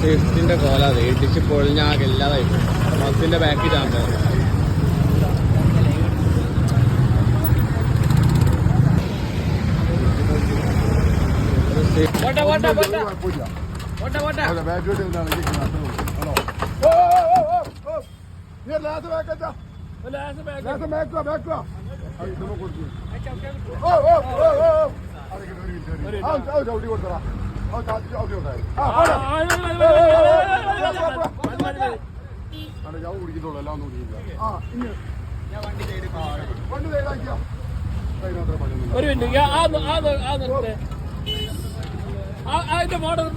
സ്വിഫ്റ്റിന്റെ കോല അത് ഇടിച്ച് പൊളിഞ്ഞാകെ ഇല്ലാതായി ബസ്സിന്റെ ബാക്കിൽ ചാമ്പത്. ഒരു മിനിറ്റ് അതിന്റെ മോഡൽ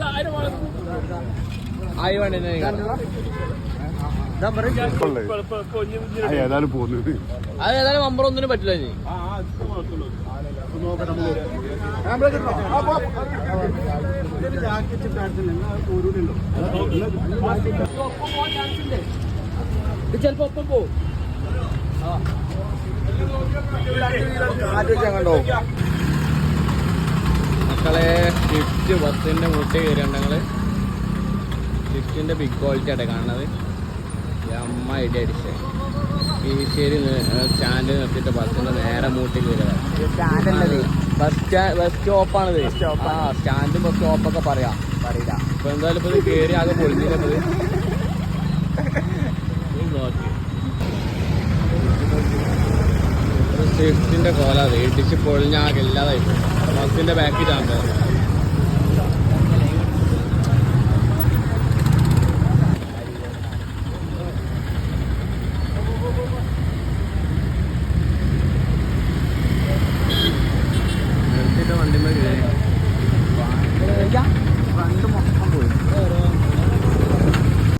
ഏതായാലും പോകുന്നത് അത് ഏതായാലും നമ്പർ ഒന്നിനും പറ്റില്ല ഇനി. ചിലപ്പോ ഒപ്പം പോവും. മക്കളെ സ്വിഫ്റ്റ് ബസ്സിന്റെ മുട്ടി കയറിയുണ്ട് ഞങ്ങള്. സ്വിഫ്റ്റിന്റെ ബിഗ് ക്വാളിറ്റി ആട്ടെ കാണുന്നത്. അമ്മ ഇടി അടിച്ചേ കീശ്ശേരി സ്റ്റാൻഡിൽ നിർത്തിയിട്ട് ബസ്സിന്റെ നേരെ മൂട്ടി കയറിയതാണ്. ബസ് സ്റ്റോപ്പാണിത്. ആ സ്റ്റാൻഡും ബസ് സ്റ്റോപ്പൊക്കെ പറയാം. ഇപ്പൊ എന്തായാലും ഇപ്പൊ ഇത് കയറി ആകെ പൊളിഞ്ഞത്. സ്വിഫ്റ്റിന്റെ കോല അത് ഇടിച്ച് പൊളിഞ്ഞാകെ ഇല്ലാതായി ബസ്സിന്റെ ബാക്കിൽ ചാമ്പത്. വണ്ടിമേ